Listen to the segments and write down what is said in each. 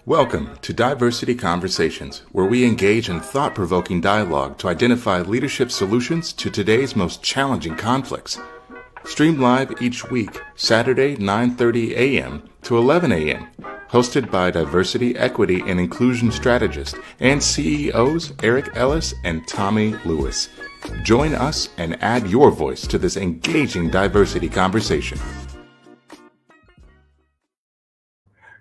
Welcome to Diversity Conversations, where we engage in thought-provoking dialogue to identify leadership solutions to today's most challenging conflicts. Stream live each week, Saturday 9:30 a.m. to 11 a.m. Hosted by Diversity, Equity, and Inclusion Strategist and CEOs Eric Ellis and Tommie Lewis. Join us and add your voice to this engaging diversity conversation.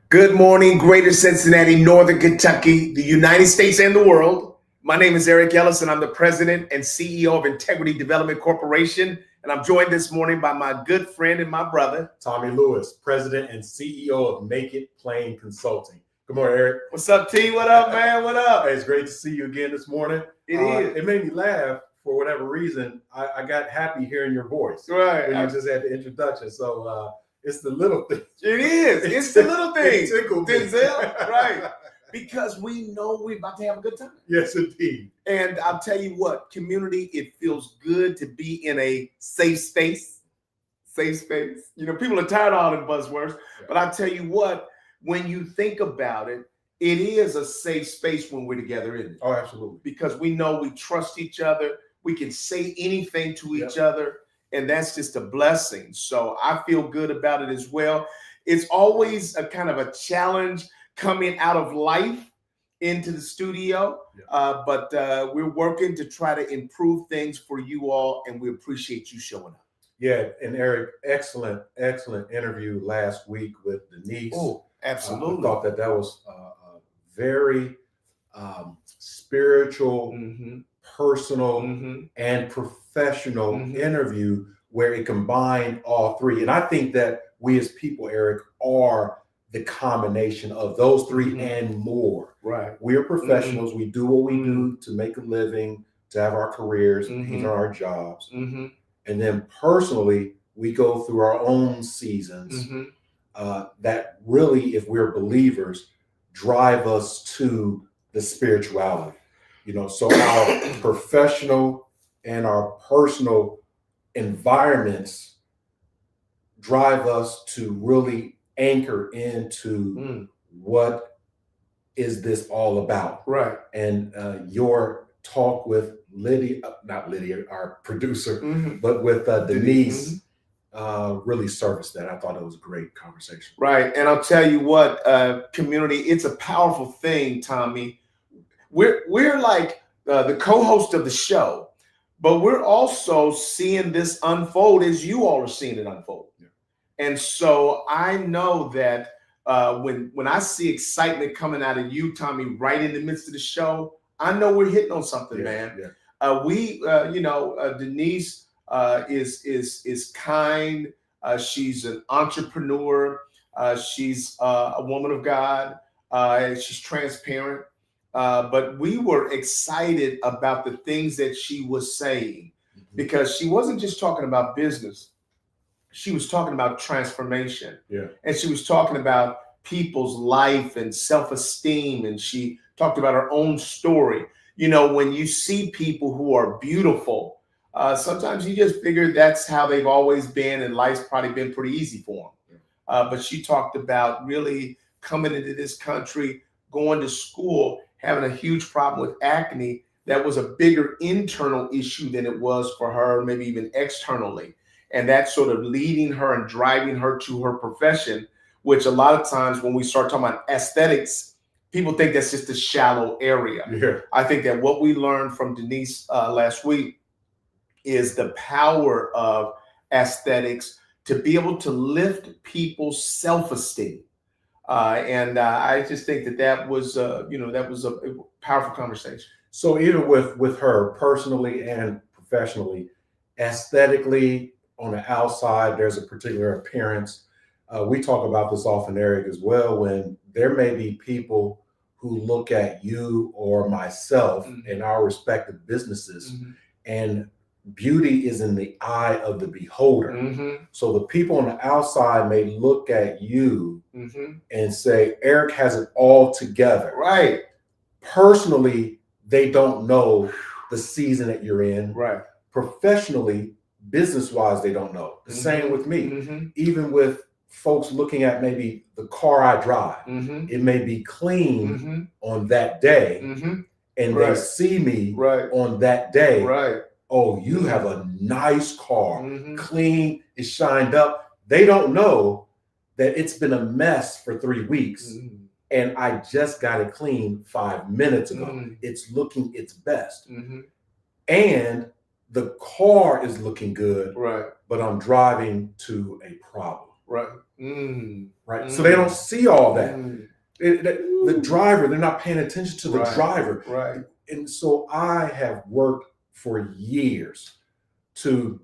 Good morning, Greater Cincinnati, Northern Kentucky, the United States, and the world. My name is Eric Ellis, and I'm the president and CEO of Integrity Development Corporation. And I'm joined this morning by my good friend and my brother, Tommie Lewis, president and CEO of Make It Plain Consulting. Good morning, Eric. What's up, T? What up, man? What up? Hey, it's great to see you again this morning. It is. It made me laugh for whatever reason. I got happy hearing your voice. Right. When you just had the introduction. So it's the little things. It is. It's the little things. It tickled me. Denzel, right. Because we know we're about to have a good time. Yes, indeed. And I'll tell you what, community, it feels good to be in a safe space. Safe space. You know, people are tired of all the buzzwords. Yeah. But I'll tell you what, when you think about it, it is a safe space when we're together, isn't it? Oh, absolutely. Because we know we trust each other. We can say anything to each other. And that's just a blessing. So I feel good about it as well. It's always a kind of a challenge coming out of life into the studio. But we're working to try to improve things for you all. And we appreciate you showing up. Yeah. And Eric, excellent interview last week with Denise. Oh, absolutely. I thought that was a very spiritual, personal, and professional interview where it combined all three. And I think that we as people, Eric, are the combination of those three and more. Right. We're professionals. We do what we do to make a living, to have our careers, and our jobs. And then personally, we go through our own seasons that really, if we're believers, drive us to the spirituality. You know, so our professional and our personal environments drive us to really anchor into what is this all about. Right. And your talk with not Lydia, our producer, but with Denise, really serviced that. I thought it was a great conversation. Right. And I'll tell you what, community, it's a powerful thing, Tommie. We're like the co-host of the show, but we're also seeing this unfold as you all are seeing it unfold. Yeah. And so I know that when I see excitement coming out of you, Tommie, right in the midst of the show, I know we're hitting on something, man. Yeah. Denise is kind. She's an entrepreneur. She's a woman of God. She's transparent. But we were excited about the things that she was saying because she wasn't just talking about business. She was talking about transformation. Yeah. And she was talking about people's life and self-esteem. And she talked about her own story. You know, when you see people who are beautiful, sometimes you just figure that's how they've always been and life's probably been pretty easy for them. But she talked about really coming into this country, going to school, having a huge problem with acne that was a bigger internal issue than it was for her, maybe even externally. And that's sort of leading her and driving her to her profession, which a lot of times when we start talking about aesthetics, people think that's just a shallow area. Yeah. I think that what we learned from Denise last week is the power of aesthetics to be able to lift people's self-esteem. And I just think that was a powerful conversation. So even with her personally and professionally, aesthetically on the outside, there's a particular appearance. We talk about this often, Eric, as well, when there may be people who look at you or myself in our respective businesses and beauty is in the eye of the beholder. So the people on the outside may look at you and say, Eric has it all together. Right. Personally, they don't know the season that you're in. Right. Professionally, business-wise, they don't know. The same with me. Even with folks looking at maybe the car I drive. Mm-hmm. It may be clean Mm-hmm. on that day, Mm-hmm. and Right. they see me Right. on that day. Right. Oh, you have a nice car, Mm-hmm. clean, it's shined up. They don't know that it's been a mess for 3 weeks, Mm-hmm. and I just got it clean 5 minutes ago. Mm-hmm. It's looking its best. Mm-hmm. And the car is looking good, Right. but I'm driving to a problem. Right. Mm-hmm. Right. Mm-hmm. So they don't see all that. Mm-hmm. The driver, they're not paying attention to the Right. driver. Right. And so I have worked for years to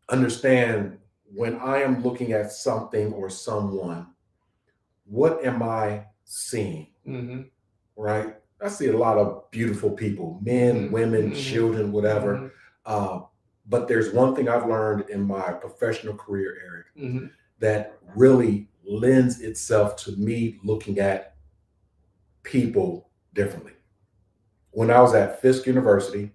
understand when I am looking at something or someone, what am I seeing? Mm-hmm. Right? I see a lot of beautiful people, men, Mm-hmm. women, Mm-hmm. children, whatever. Mm-hmm. But there's one thing I've learned in my professional career, Eric, Mm-hmm. that really lends itself to me looking at people differently. When I was at Fisk University,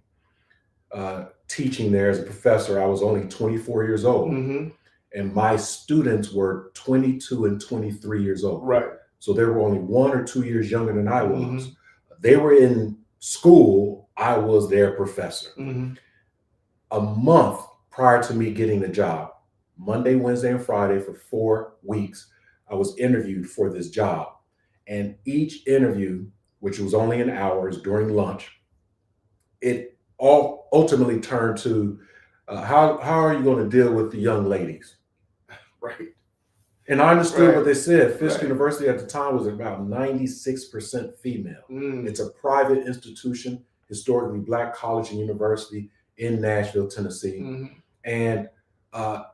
teaching there as a professor, I was only 24 years old. Mm-hmm. And my students were 22 and 23 years old. Right. So they were only 1 or 2 years younger than I was. Mm-hmm. They were in school. I was their professor. Mm-hmm. A month prior to me getting the job, Monday, Wednesday, and Friday for 4 weeks, I was interviewed for this job. And each interview, which was only an hour, during lunch, it all ultimately turned to how are you going to deal with the young ladies? Right. And I understood Right. what they said. Fisk Right. University at the time was about 96% female. Mm. It's a private institution, historically Black college and university in Nashville, Tennessee. Mm-hmm. And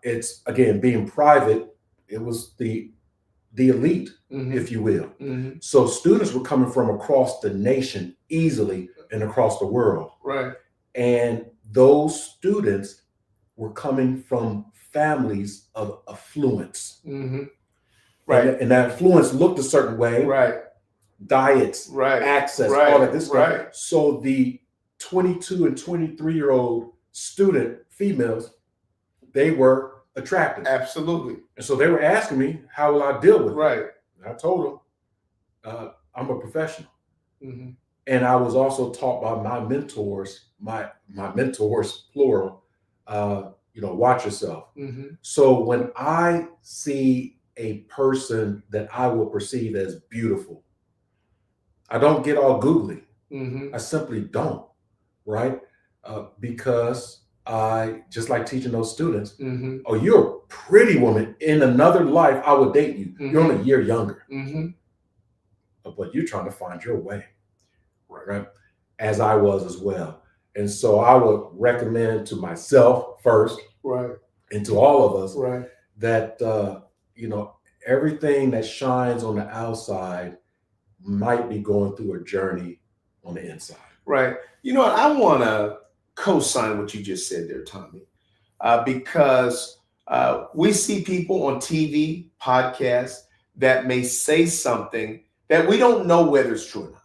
it's, again, being private, it was the elite, Mm-hmm. if you will. Mm-hmm. So students were coming from across the nation easily and across the world. Right. And those students were coming from families of affluence. Mm-hmm. Right. And that affluence looked a certain way. Right. Diets, Right. access, Right. all of this stuff. Right. So the 22 and 23-year-old student females, they were attractive. Absolutely. And so they were asking me, how will I deal with it? Right. And I told them, I'm a professional. Mm-hmm. And I was also taught by my mentors, my mentors, plural, watch yourself. Mm-hmm. So when I see a person that I will perceive as beautiful, I don't get all googly. Mm-hmm. I simply don't, right? Because I, just like teaching those students, Mm-hmm. oh, you're a pretty woman. In another life, I would date you. Mm-hmm. You're only a year younger. Mm-hmm. But you're trying to find your way, right? As I was as well. And so I would recommend to myself first, Right. and to all of us, Right. that, everything that shines on the outside might be going through a journey on the inside. Right. You know what? I want to co-sign what you just said there, Tommie, because we see people on TV, podcasts that may say something that we don't know whether it's true or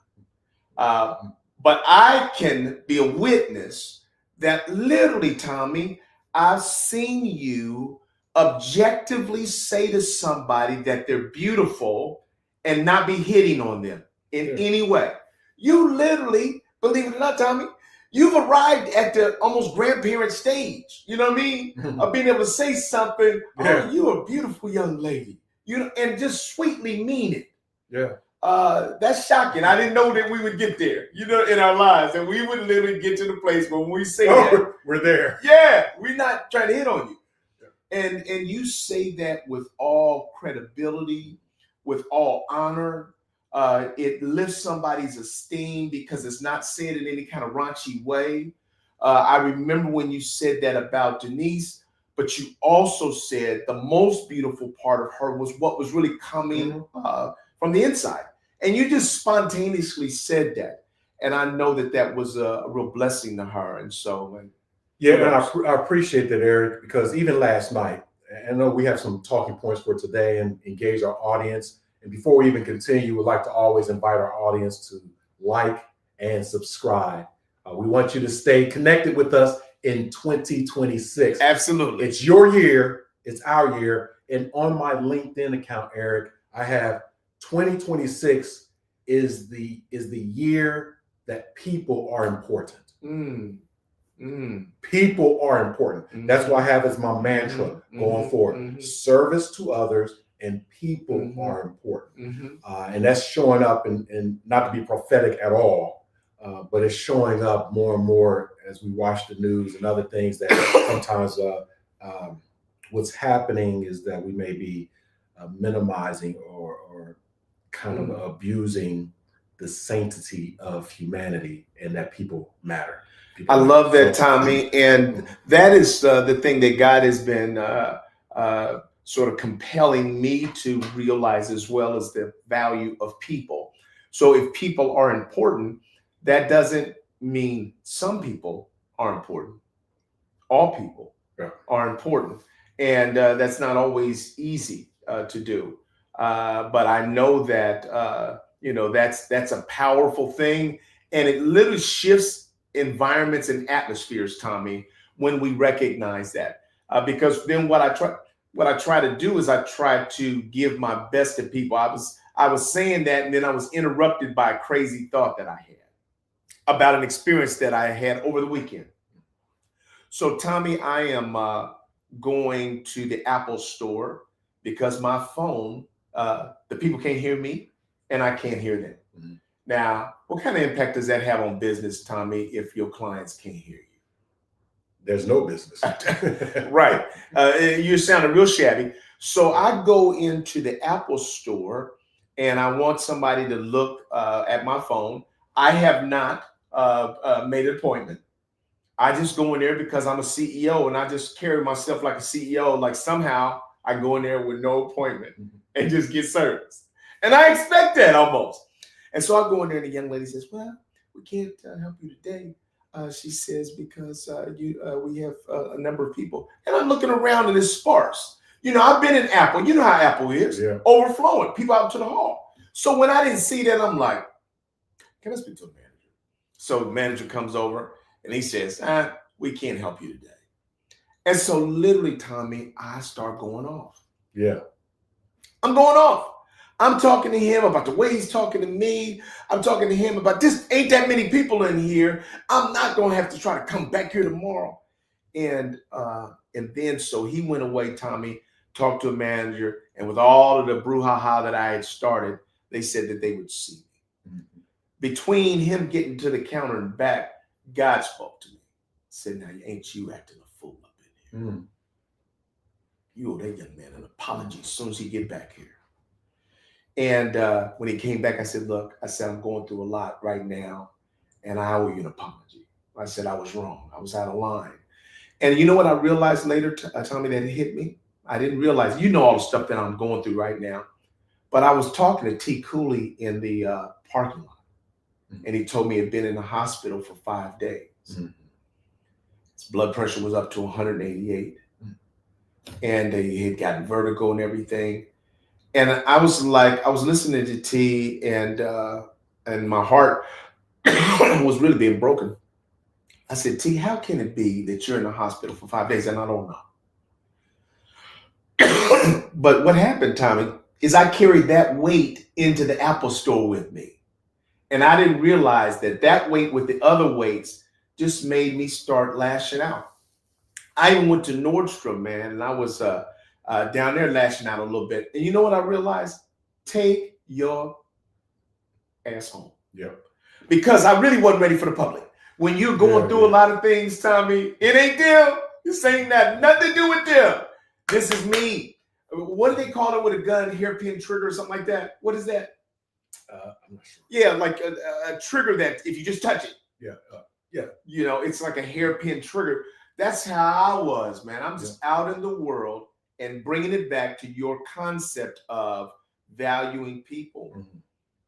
not. But I can be a witness that literally, Tommie, I've seen you objectively say to somebody that they're beautiful and not be hitting on them in any way. You literally, believe it or not, Tommie, you've arrived at the almost grandparent stage. You know what I mean? Of being able to say something. Yeah. Oh, you're a beautiful young lady. And just sweetly mean it. Yeah. That's shocking. I didn't know that we would get there, in our lives, and we would literally get to the place where when we say that, we're there. yeah, we're not trying to hit on you. And you say that with all credibility, with all honor. It lifts somebody's esteem because it's not said in any kind of raunchy way. I remember when you said that about Denise, but you also said the most beautiful part of her was what was really coming from the inside. And you just spontaneously said that. And I know that that was a real blessing to her. And so, yeah, and I appreciate that, Eric, because even last night, I know we have some talking points for today and engage our audience. And before we even continue, we'd like to always invite our audience to like and subscribe. We want you to stay connected with us in 2026. absolutely. It's your year. It's our year. And on my LinkedIn account, Eric, I have 2026 is the year that people are important. People are important. That's why I have as my mantra going forward. Service to others and people are important. And that's showing up, and not to be prophetic at all, but it's showing up more and more as we watch the news and other things that sometimes what's happening is that we may be minimizing or kind of abusing the sanctity of humanity and that people matter. I love that, Tommie. And that is the thing that God has been sort of compelling me to realize, as well as the value of people. So if people are important, that doesn't mean some people are important. All people are important. And that's not always easy to do. But I know that, that's a powerful thing. And it literally shifts environments and atmospheres, Tommie, when we recognize that. Because then what I try to do is I try to give my best to people. I was saying that, and then I was interrupted by a crazy thought that I had about an experience that I had over the weekend. So, Tommie, I am going to the Apple store because my phone, the people can't hear me and I can't hear them. Now, what kind of impact does that have on business, Tommie, if your clients can't hear you? There's no business. Right. You're sounding real shabby. So I go into the Apple store and I want somebody to look at my phone. I have not made an appointment. I just go in there because I'm a CEO and I just carry myself like a CEO. Like somehow I go in there with no appointment and just get service. And I expect that almost. And so I go in there and the young lady says, well, we can't help you today. She says, because we have a number of people. And I'm looking around and it's sparse. I've been in Apple. You know how Apple is. Yeah. Overflowing. People out to the hall. So when I didn't see that, I'm like, can I speak to the manager? So the manager comes over and he says, we can't help you today. And so literally, Tommie, I start going off. Yeah. I'm going off. I'm talking to him about the way he's talking to me. I'm talking to him about this ain't that many people in here. I'm not going to have to try to come back here tomorrow. And then so he went away, Tommie, talked to a manager. And with all of the brouhaha that I had started, they said that they would see me. Between him getting to the counter and back, God spoke to me. Said, now, ain't you acting a fool up in here? You owe that young man an apology as soon as he get back here. And when he came back, I said, look, I'm going through a lot right now, and I owe you an apology. I said I was wrong. I was out of line. And you know what I realized later, Tommie, that it hit me? I didn't realize, all the stuff that I'm going through right now. But I was talking to T. Cooley in the parking lot, and he told me he'd been in the hospital for 5 days. His blood pressure was up to 188, and he had gotten vertigo and everything. And I was listening to T, and my heart was really being broken. I said, T, how can it be that you're in the hospital for 5 days and I don't know? But what happened, Tommie, is I carried that weight into the Apple store with me. And I didn't realize that weight with the other weights just made me start lashing out. I even went to Nordstrom, man, and I was down there lashing out a little bit. And you know what I realized? Take your ass home. Yep. Because I really wasn't ready for the public. When you're going through a lot of things, Tommie, it ain't them. This ain't nothing to do with them. This is me. What do they call it with a gun, hairpin trigger or something like that? What is that? I'm not sure. Yeah, like a trigger that if you just touch it. Yeah. It's like a hairpin trigger. That's how I was, man. I'm just out in the world and bringing it back to your concept of valuing people,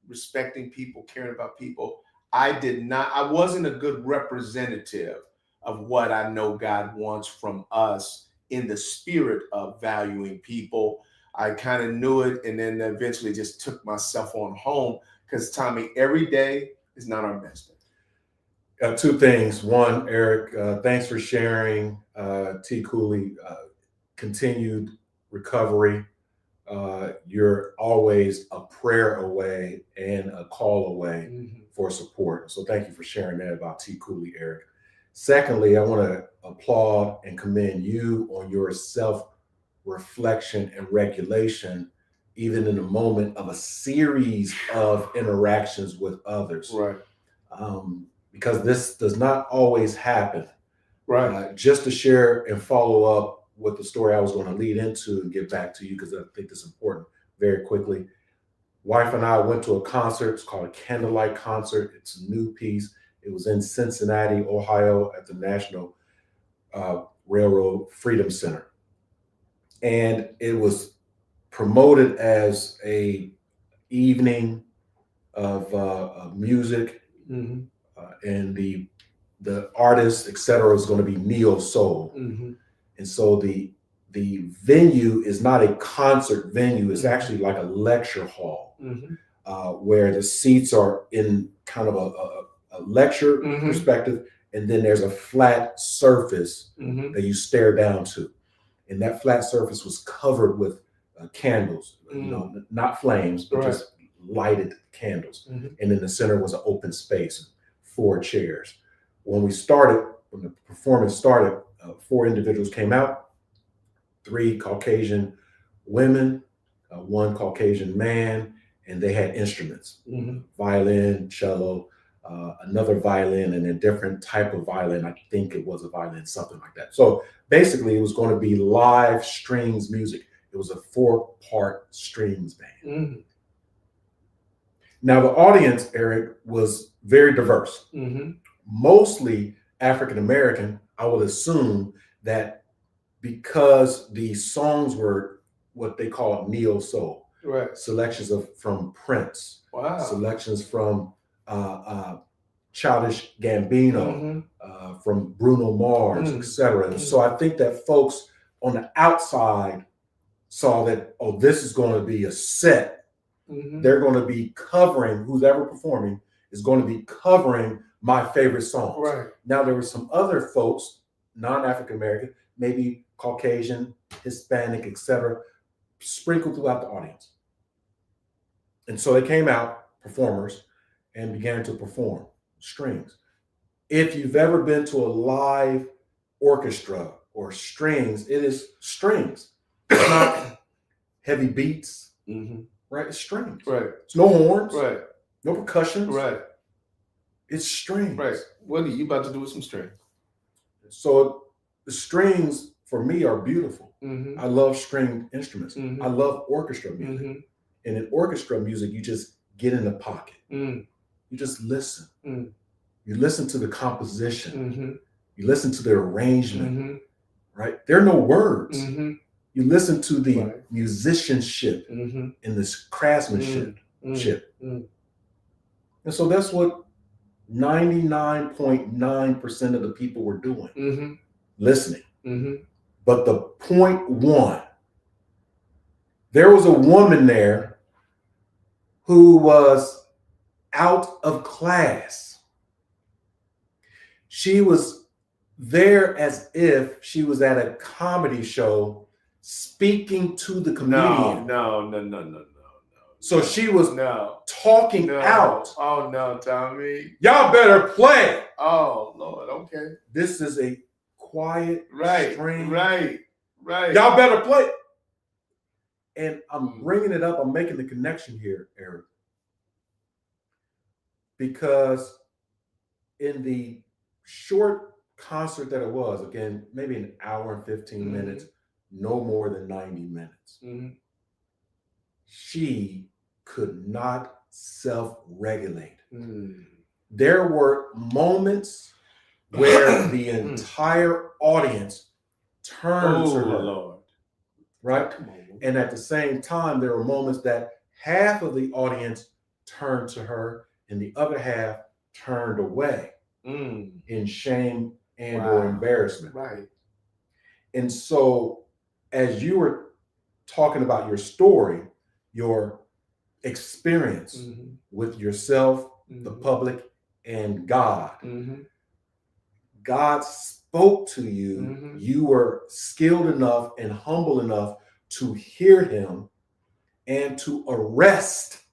respecting people, caring about people. I wasn't a good representative of what I know God wants from us in the spirit of valuing people. I kind of knew it and then eventually just took myself on home because, Tommie, every day is not our best day. Two things. One, Eric, thanks for sharing. T. Cooley, continued recovery. You're always a prayer away and a call away for support. So thank you for sharing that about T. Cooley, Eric. Secondly, I want to applaud and commend you on your self-reflection and regulation, even in the moment of a series of interactions with others. Right. Because this does not always happen. Right. Just to share and follow up with the story I was going to lead into and get back to you, because I think this is important very quickly. Wife and I went to a concert. It's called a Candlelight concert. It's a new piece. It was in Cincinnati, Ohio, at the National Railroad Freedom Center. And it was promoted as a evening of music, and the artist, etc., is going to be neo soul. And so the venue is not a concert venue. It's actually like a lecture hall, where the seats are in kind of a lecture perspective, and then there's a flat surface that you stare down to. And that flat surface was covered with candles, not flames, but just lighted candles. And in the center was an open space, 4 chairs. When the performance started, 4 individuals came out, 3 Caucasian women, 1 Caucasian man, and they had instruments, violin, cello, another violin, and a different type of violin. I think it was a violin, something like that. So basically it was going to be live strings music. It was a 4-part strings band. Now the audience, Eric, was very diverse, mostly African-American. I would assume that because the songs were what they call neo soul, selections from Prince, selections from Childish Gambino, from Bruno Mars, etc. And so I think that folks on the outside saw that, oh, this is going to be a set. They're going to be covering, who's ever performing is going to be covering my favorite songs. Now there were some other folks, non-African American, maybe Caucasian, Hispanic, etc., sprinkled throughout the audience. And so they came out, performers, and began to perform strings. If you've ever been to a live orchestra or strings, it is strings. It's not heavy beats, right? It's strings. It's no horns, no percussions. It's strings. What are you about to do with some strings? So the strings for me are beautiful. I love stringed instruments. I love orchestra music. And in orchestra music, you just get in the pocket. You just listen. You listen to the composition. You listen to the arrangement, right? There are no words. You listen to the musicianship and this craftsmanship. And so that's what 99.9% of the people were doing, listening. But the point one, there was a woman there who was out of class. She was there as if she was at a comedy show speaking to the comedian. No. So she was talking out. Oh no, Tommy. Y'all better play. Oh Lord, okay. This is a quiet string. Right. Y'all better play. And I'm bringing it up. I'm making the connection here, Eric, because in the short concert that it was, again, maybe an hour and 15 minutes, no more than 90 minutes, she could not self-regulate. There were moments where the entire audience turned to her, Lord. right? And at the same time, there were moments that half of the audience turned to her and the other half turned away in shame and or embarrassment. And so as you were talking about your story, your experience with yourself, the public, and God, God spoke to you. You were skilled enough and humble enough to hear him and to arrest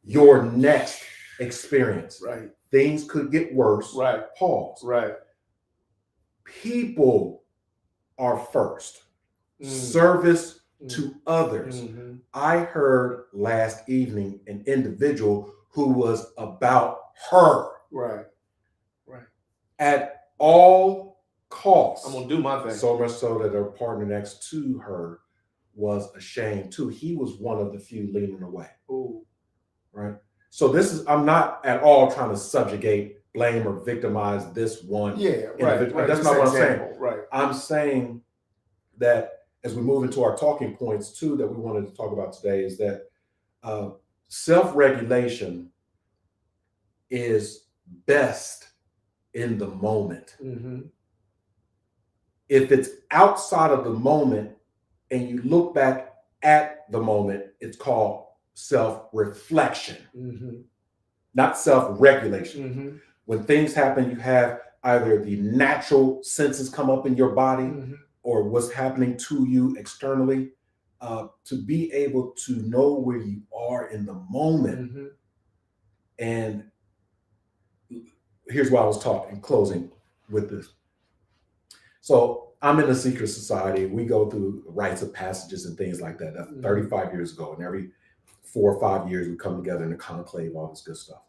your next experience. Right. Things could get worse. Right. Pause. Right. People are first. Service to others. I heard last evening an individual who was about her. Right. Right. At all costs. I'm gonna do my thing. So much so that her partner next to her was ashamed too. He was one of the few leaning away. Ooh. Right. So I'm not at all trying to subjugate, blame, or victimize this one. Yeah, right. That's not what I'm saying. Right. I'm saying that as we move into our talking points too, that we wanted to talk about today, is that self-regulation is best in the moment. If it's outside of the moment and you look back at the moment, it's called self-reflection, not self-regulation. When things happen, you have either the natural senses come up in your body or what's happening to you externally, to be able to know where you are in the moment. And here's why I was talking, closing with this. So I'm in a secret society. We go through rites of passages and things like that. That's 35 years ago. And every 4 or 5 years, we come together in a conclave, all this good stuff.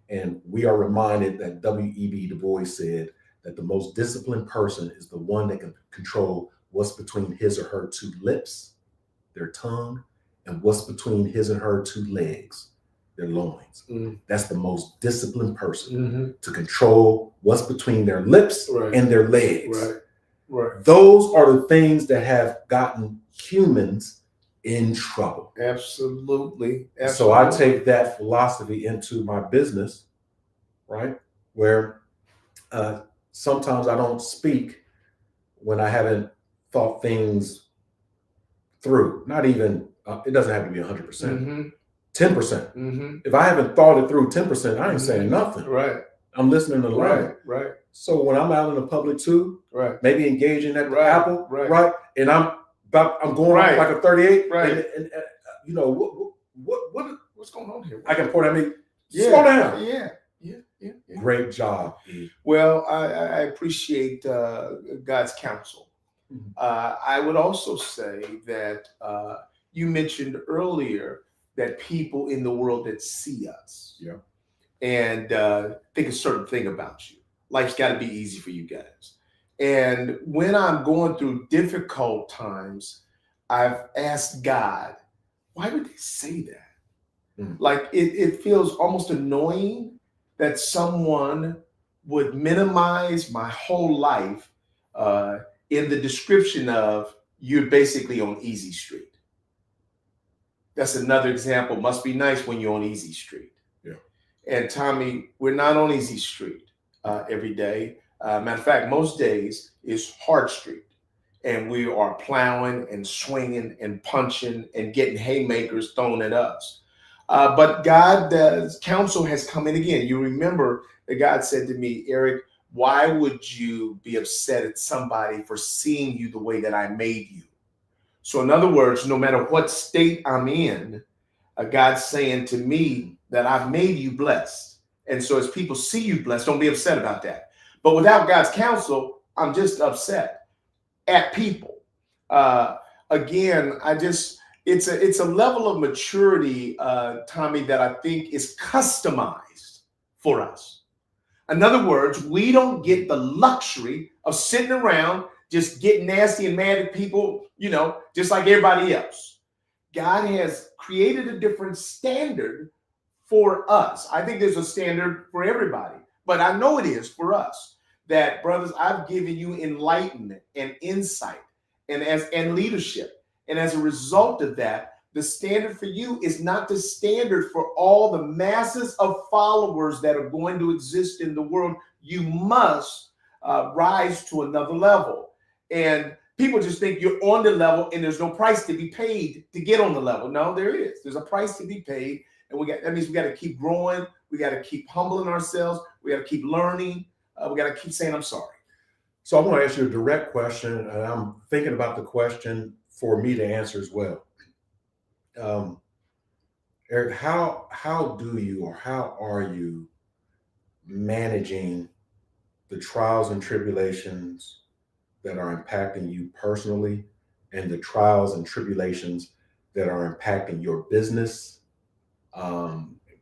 And we are reminded that W.E.B. Du Bois said that the most disciplined person is the one that can control what's between his or her two lips, their tongue, and what's between his and her two legs, their loins. That's the most disciplined person, to control what's between their lips and their legs. Right. Those are the things that have gotten humans in trouble. Absolutely. So I take that philosophy into my business, right? Where sometimes I don't speak when I haven't thought things through. Not even, it doesn't have to be 100%, 10%. If I haven't thought it through 10%, I ain't saying nothing. Right. I'm listening to learn. Right. So when I'm out in the public too, maybe engaging at the Apple, right, and I'm going up like a 38, right, and you know what's going on here? I can point at me. Slow down. Yeah. Great job, E. Well, I appreciate God's counsel. I would also say that you mentioned earlier that people in the world that see us, and think a certain thing about you. Life's got to be easy for you guys. And when I'm going through difficult times, I've asked God, why would they say that? Like it feels almost annoying that someone would minimize my whole life in the description of you're basically on easy street. That's another example. Must be nice when you're on easy street. And Tommie, we're not on easy street every day. Matter of fact, most days is hard street. And we are plowing and swinging and punching and getting haymakers thrown at us. But God's counsel has come in again. You remember that God said to me, Eric, why would you be upset at somebody for seeing you the way that I made you? So in other words, no matter what state I'm in, God's saying to me that I've made you blessed. And so as people see you blessed, don't be upset about that. But without God's counsel, I'm just upset at people. Again, it's a level of maturity, Tommie, that I think is customized for us. In other words, we don't get the luxury of sitting around just getting nasty and mad at people, just like everybody else. God has created a different standard for us. I think there's a standard for everybody, but I know it is for us. That, brothers, I've given you enlightenment and insight and leadership. And as a result of that, the standard for you is not the standard for all the masses of followers that are going to exist in the world. You must rise to another level. And people just think you're on the level and there's no price to be paid to get on the level. No, there is. There's a price to be paid. And that means we got to keep growing. We got to keep humbling ourselves. We got to keep learning. We got to keep saying, I'm sorry. So I want to ask you a direct question. And I'm thinking about the question for me to answer as well. Eric, how do you, or how are you managing the trials and tribulations that are impacting you personally, and the trials and tribulations that are impacting your business,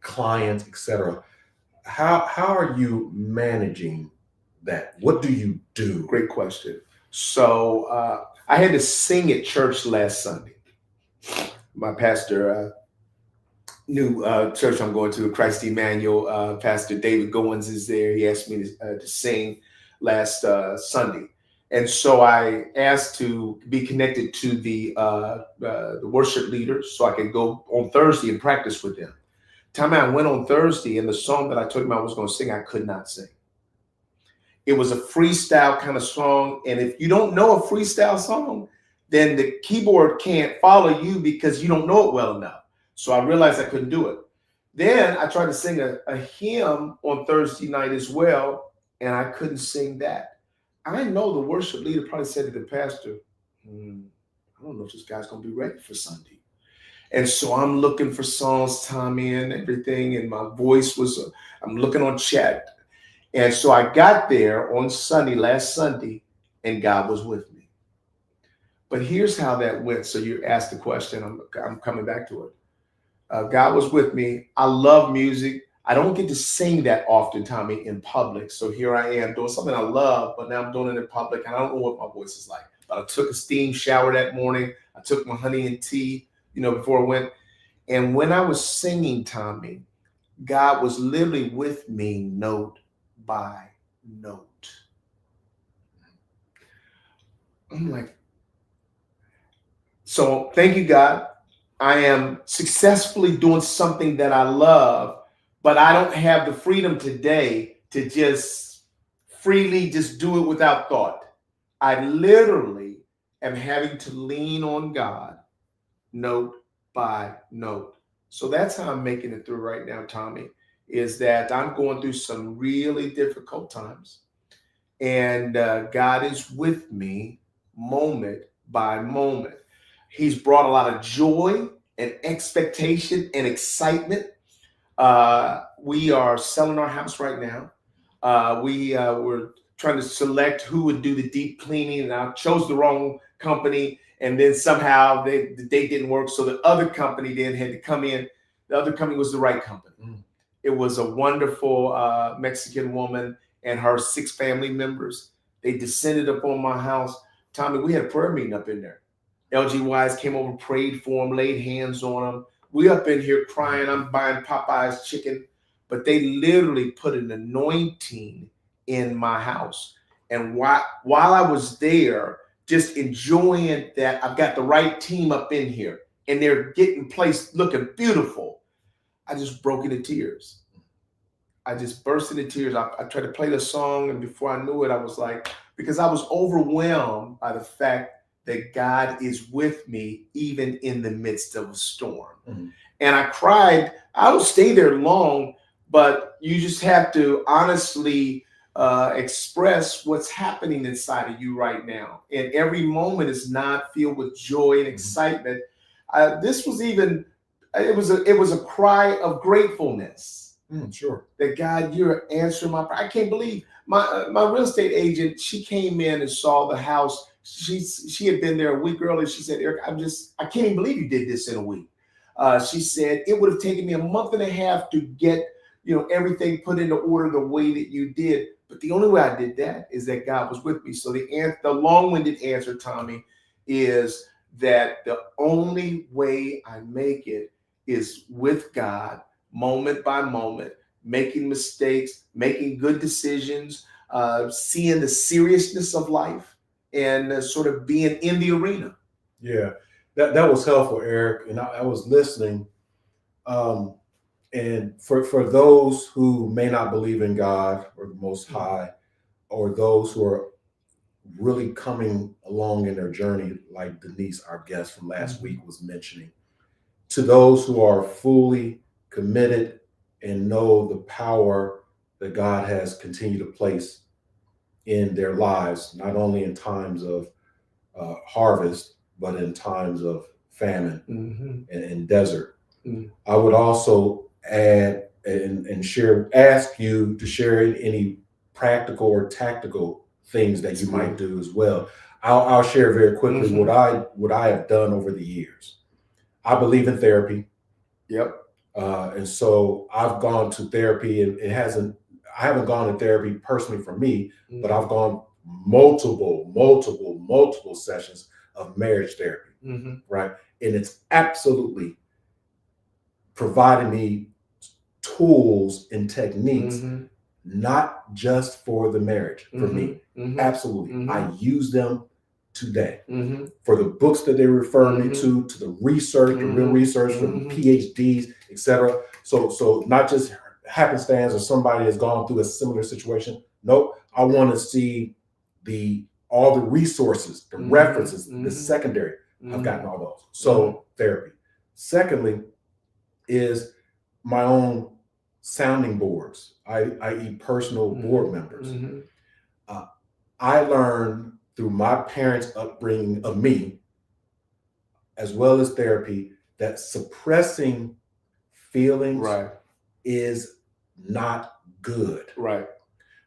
clients, etc.? How are you managing that? What do you do? Great question. So I had to sing at church last Sunday. My pastor, new church I'm going to, Christ Emmanuel, Pastor David Goins is there. He asked me to sing last Sunday. And so I asked to be connected to the worship leaders so I could go on Thursday and practice with them. Time I went on Thursday, and the song that I told him I was going to sing, I could not sing. It was a freestyle kind of song. And if you don't know a freestyle song, then the keyboard can't follow you because you don't know it well enough. So I realized I couldn't do it. Then I tried to sing a hymn on Thursday night as well, and I couldn't sing that. I know the worship leader probably said to the pastor, I don't know if this guy's going to be ready for Sunday. And so I'm looking for songs, Tommie, and everything. And my voice was, I'm looking on chat. And so I got there on Sunday, last Sunday, and God was with me. But here's how that went. So you asked the question, I'm coming back to it. God was with me. I love music. I don't get to sing that often, Tommie, in public. So here I am doing something I love, but now I'm doing it in public, and I don't know what my voice is like. But I took a steam shower that morning. I took my honey and tea, before I went. And when I was singing, Tommie, God was literally with me note by note. I'm like, so thank you, God. I am successfully doing something that I love, but I don't have the freedom today to just freely just do it without thought. I literally am having to lean on God note by note. So that's how I'm making it through right now, Tommie, is that I'm going through some really difficult times. And God is with me moment by moment. He's brought a lot of joy and expectation and excitement. We are selling our house right now. We were trying to select who would do the deep cleaning, and I chose the wrong company. And then somehow the date didn't work. So the other company then had to come in. The other company was the right company. It was a wonderful Mexican woman and her 6 family members. They descended upon my house. Tommie, we had a prayer meeting up in there. LGYs came over, prayed for them, laid hands on them. We up in here crying. I'm buying Popeye's chicken. But they literally put an anointing in my house. And while I was there, just enjoying that I've got the right team up in here and they're getting placed looking beautiful, I just broke into tears. I just burst into tears. I tried to play the song, and before I knew it, I was like, because I was overwhelmed by the fact that God is with me even in the midst of a storm. And I cried. I don't stay there long, but you just have to honestly express what's happening inside of you right now. And every moment is not filled with joy and excitement. This was even, it was a cry of gratefulness. Sure. That God, you're answering my prayer. I can't believe my real estate agent, she came in and saw the house. She had been there a week earlier. She said, Eric, I can't even believe you did this in a week. She said, it would have taken me a month and a half to get everything put into order the way that you did. But the only way I did that is that God was with me. So the long-winded answer, Tommie, is that the only way I make it is with God, moment by moment, making mistakes, making good decisions, seeing the seriousness of life, and sort of being in the arena. Yeah, that was helpful, Eric. And I was listening. And for those who may not believe in God or the Most High, or those who are really coming along in their journey, like Denise, our guest from last week, was mentioning, to those who are fully committed and know the power that God has continued to place in their lives, not only in times of harvest, but in times of famine and desert. Mm. I would also add and ask you to share any practical or tactical things that you might do as well. I'll share very quickly what I have done over the years. I believe in therapy. Yep. And so I've gone to therapy, and I haven't gone to therapy personally for me, but I've gone multiple sessions of marriage therapy, right? And it's absolutely provided me tools and techniques, not just for the marriage, for me. Absolutely. I use them today for the books that they refer me to the research, the real research, for the PhDs, etc. So not just happenstance or somebody has gone through a similar situation. Nope. I want to see all the resources, the references, the secondary. I've gotten all those. So therapy. Secondly, is my own sounding boards, i.e. personal board members. I learned through my parents' upbringing of me, as well as therapy, that suppressing feelings is not good. Right.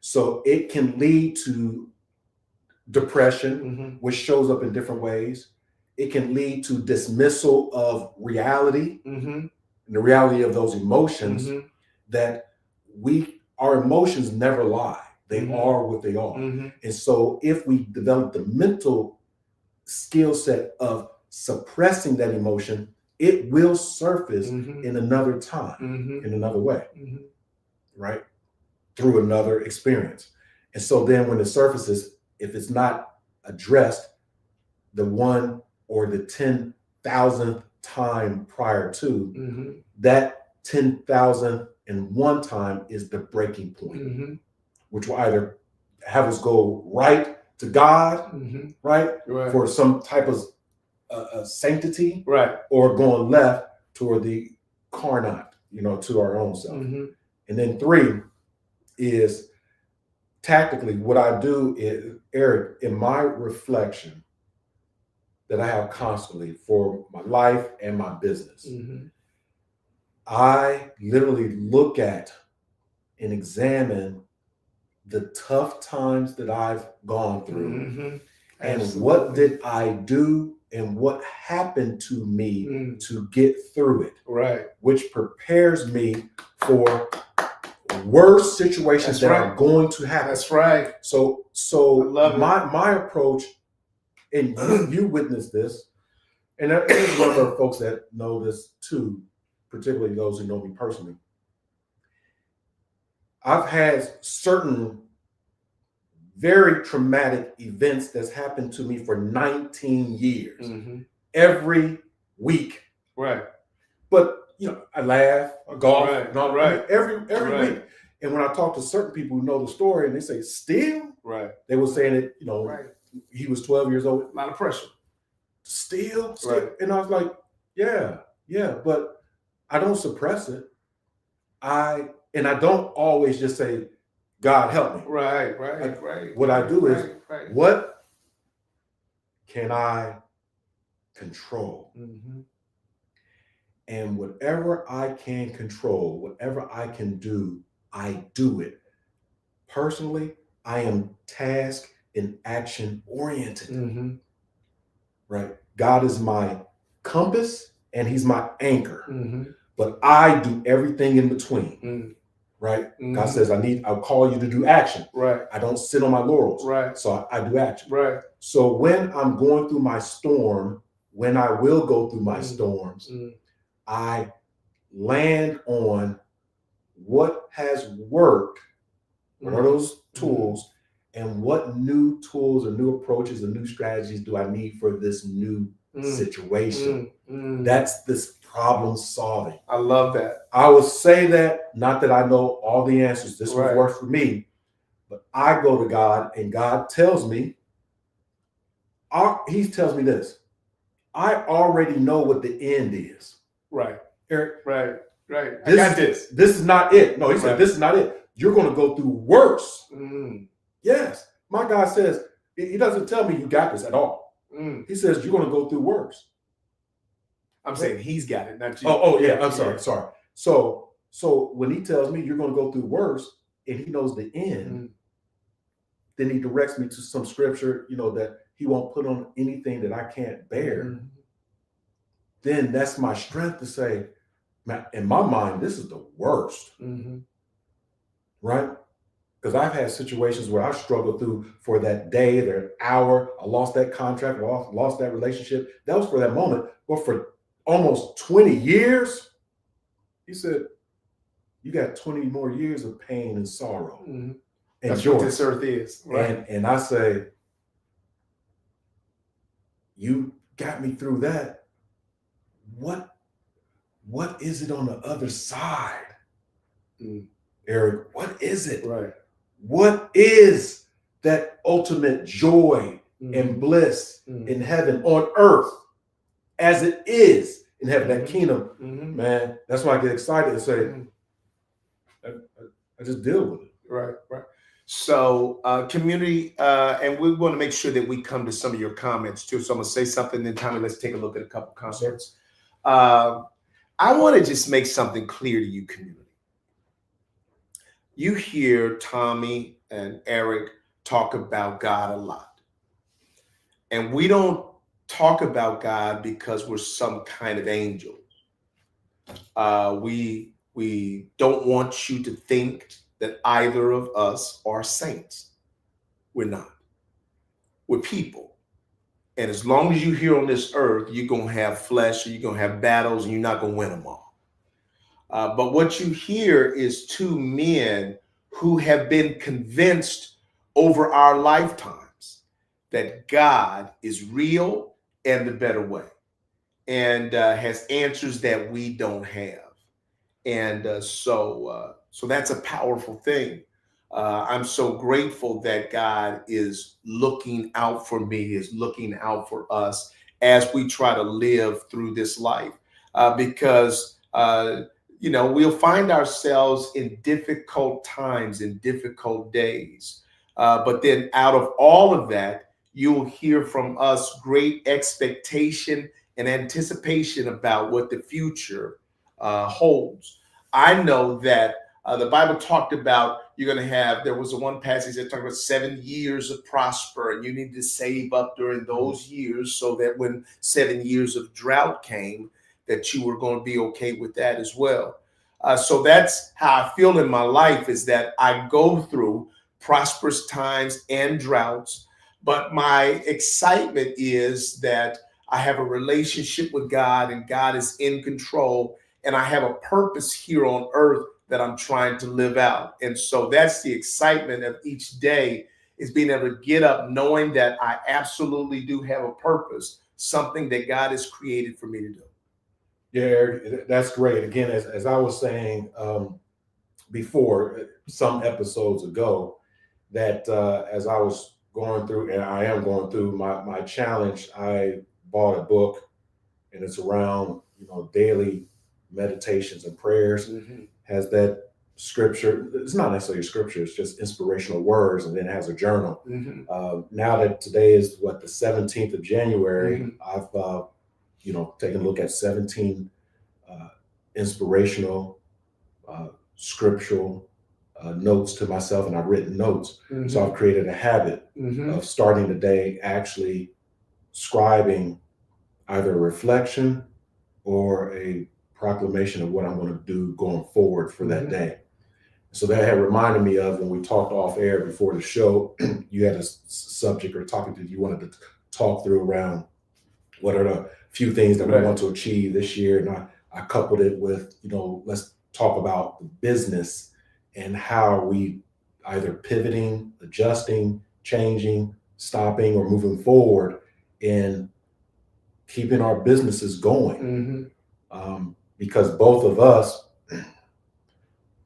So it can lead to depression, which shows up in different ways. It can lead to dismissal of reality, and the reality of those emotions, that our emotions never lie. They are what they are. And so if we develop the mental skill set of suppressing that emotion, it will surface in another time, in another way, right? Through another experience. And so then when it surfaces, if it's not addressed the 1 or the 10,000th time prior to, that 10,001 time is the breaking point, which will either have us go right to God, right, for some type of sanctity, or going left toward the carnot, to our own self. And then 3 is tactically what I do is, Eric, in my reflection that I have constantly for my life and my business, I literally look at and examine the tough times that I've gone through, and what did I do and what happened to me to get through it, which prepares me for worse situations that are going to happen. That's right. So my approach, and you witnessed this, and there's one of folks that know this too, particularly those who know me personally. I've had certain very traumatic events that's happened to me for 19 years, every week. But I laugh, I golf, every week. And when I talk to certain people who know the story, and they say, "Still," they were saying it. He was 12 years old. A lot of pressure. Still. And I was like, yeah, but I don't suppress it. I don't always just say, "God help me." Right. What I do is, what can I control? And whatever I can control, whatever I can do, I do it. Personally, I am task and action oriented. Right? God is my compass and he's my anchor. But I do everything in between. Right? God says, I'll call you to do action. I don't sit on my laurels. So I do action. So when I'm going through my storm, when I will go through my storms, I land on what has worked, what are those tools, and what new tools or new approaches and new strategies do I need for this new situation? That's this problem solving. I love that. I would say that, not that I know all the answers, this would work for me, but I go to God and God tells me, he tells me this, I already know what the end is. Eric, I got this. This is not it. No, he said, this is not it. You're going to go through worse. Yes. My God says, he doesn't tell me you got this at all. He says, you're going to go through worse. I'm saying he's got it, not you. Yeah. I'm sorry. So when he tells me you're going to go through worse, and he knows the end, then he directs me to some scripture, that he won't put on anything that I can't bear. Then that's my strength to say, in my mind, this is the worst, right? Because I've had situations where I struggled through for that day, that hour, I lost that contract, I lost that relationship. That was for that moment. But for almost 20 years, he said, you got 20 more years of pain and sorrow. That's what this earth is. Right? And I say, you got me through that. What is it on the other side? Eric, what is it? Right. What is that ultimate joy and bliss in heaven on earth as it is in heaven, that kingdom? Man, that's why I get excited and say, I just deal with it. Right. So community, and we want to make sure that we come to some of your comments too. So I'm going to say something, then Tommie, let's take a look at a couple comments. I want to just make something clear to you, community. You hear Tommie and Eric talk about God a lot. And we don't talk about God because we're some kind of angel. We don't want you to think that either of us are saints. We're not. We're people. And as long as you're here on this earth, you're going to have flesh, you're going to have battles, and you're not going to win them all. But what you hear is two men who have been convinced over our lifetimes that God is real and the better way, and has answers that we don't have. And so that's a powerful thing. I'm so grateful that God is looking out for me, is looking out for us as we try to live through this life, because we'll find ourselves in difficult times, in difficult days. But then out of all of that, you'll hear from us great expectation and anticipation about what the future holds. I know that the Bible talked about there was one passage that talked about 7 years of prosper, and you need to save up during those years so that when 7 years of drought came, that you were going to be okay with that as well. So that's how I feel in my life, is that I go through prosperous times and droughts, but my excitement is that I have a relationship with God and God is in control, and I have a purpose here on earth that I'm trying to live out. And so that's the excitement of each day, is being able to get up knowing that I absolutely do have a purpose, something that God has created for me to do. Yeah, that's great. Again, as I was saying before, some episodes ago, that as I was going through, and I am going through my challenge, I bought a book, and it's around daily meditations and prayers. Has that scripture. It's not necessarily a scripture, it's just inspirational words, and then it has a journal. Now that today is the 17th of January, I've taking a look at 17 inspirational scriptural notes to myself, and I've written notes. So I've created a habit of starting the day actually scribing either a reflection or a proclamation of what I'm going to do going forward for that day. So that had reminded me of when we talked off air before the show. You had a subject or topic that you wanted to talk through around what are the few things that we want to achieve this year. And I coupled it with, let's talk about the business and how are we either pivoting, adjusting, changing, stopping, or moving forward in keeping our businesses going. Because both of us,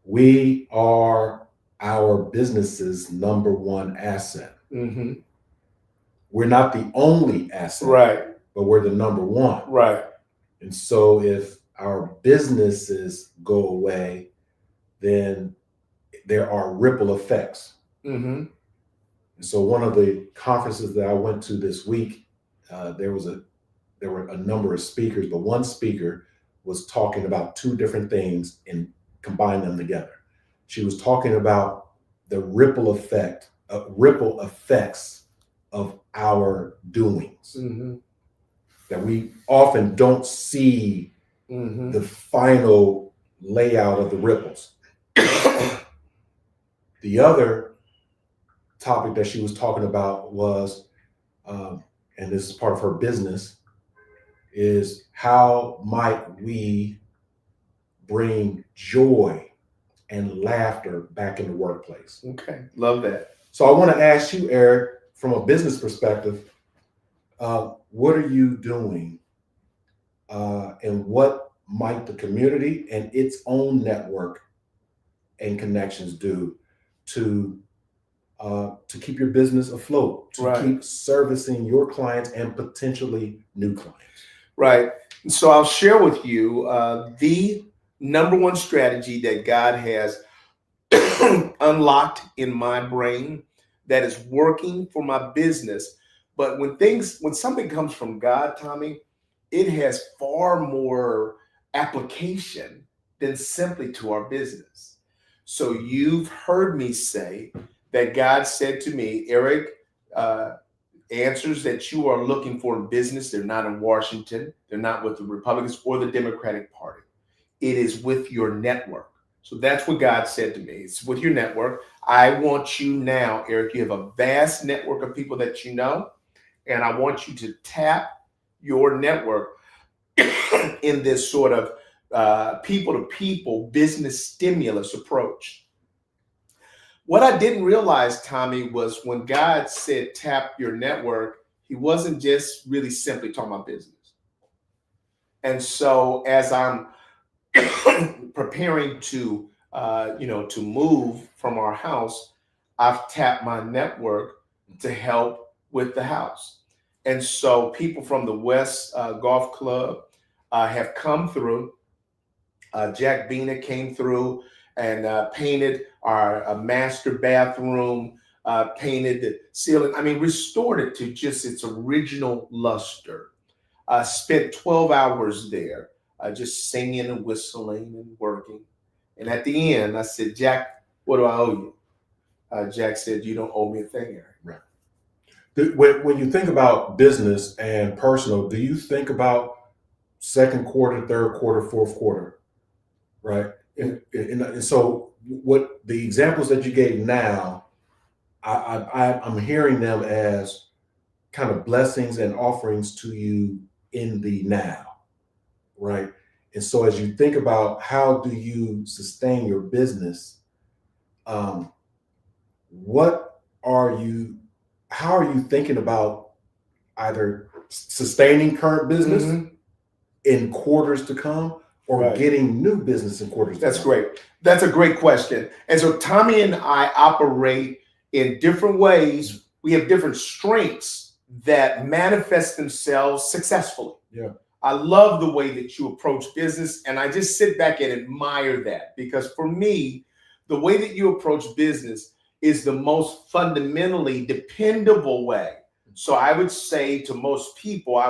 we are our business's number one asset. We're not the only asset, Right, but we're the number one. right. And so if our businesses go away, then there are ripple effects. And so one of the conferences that I went to this week, there were a number of speakers, but one speaker was talking about two different things and combined them together. She was talking about the ripple effects of our doings, that we often don't see the final layout of the ripples. The other topic that she was talking about was, and this is part of her business, is how might we bring joy and laughter back in the workplace. Okay, love that. So I want to ask you, Eric, from a business perspective, what are you doing, and what might the community and its own network and connections do to keep your business afloat, to keep servicing your clients and potentially new clients? Right. So I'll share with you the number one strategy that God has unlocked in my brain that is working for my business. But when something comes from God, Tommie, it has far more application than simply to our business. So you've heard me say that God said to me, Eric, answers that you are looking for in business, they're not in Washington, they're not with the Republicans or the Democratic Party. It is with your network. So that's what God said to me. It's with your network. I want you now, Eric, you have a vast network of people that you know, and I want you to tap your network in this sort of people-to-people business stimulus approach. What I didn't realize, Tommie, was when God said tap your network, he wasn't just really simply talking about business. And so as I'm preparing to move from our house, I've tapped my network to help with the house. And so people from the West Golf Club have come through. Jack Bina came through and painted our master bathroom, painted the ceiling. I mean, restored it to just its original luster. Spent 12 hours there, just singing and whistling and working. And at the end, I said, Jack, what do I owe you? Jack said, you don't owe me a thing, Eric. Right. When you think about business and personal, do you think about second quarter, third quarter, fourth quarter, right? And so what the examples that you gave now, I'm hearing them as kind of blessings and offerings to you in the now, right? And so as you think about how do you sustain your business, how are you thinking about either sustaining current business in quarters to come, or getting new business in quarters? That's great. That's a great question. And so Tommie and I operate in different ways. We have different strengths that manifest themselves successfully. Yeah. I love the way that you approach business, and I just sit back and admire that, because for me, the way that you approach business is the most fundamentally dependable way. So I would say to most people,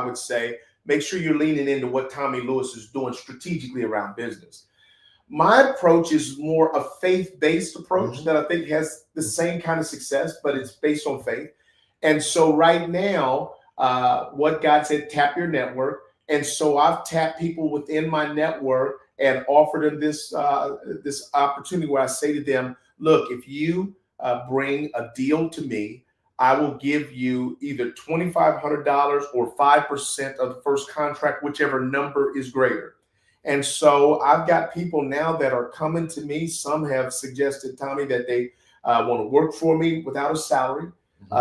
make sure you're leaning into what Tommie Lewis is doing strategically around business. My approach is more a faith-based approach that I think has the same kind of success, but it's based on faith. And so right now, what God said, tap your network. And so I've tapped people within my network and offered them this opportunity where I say to them, look, if you bring a deal to me, I will give you either $2,500 or 5% of the first contract, whichever number is greater. And so I've got people now that are coming to me. Some have suggested, Tommie, that they want to work for me without a salary.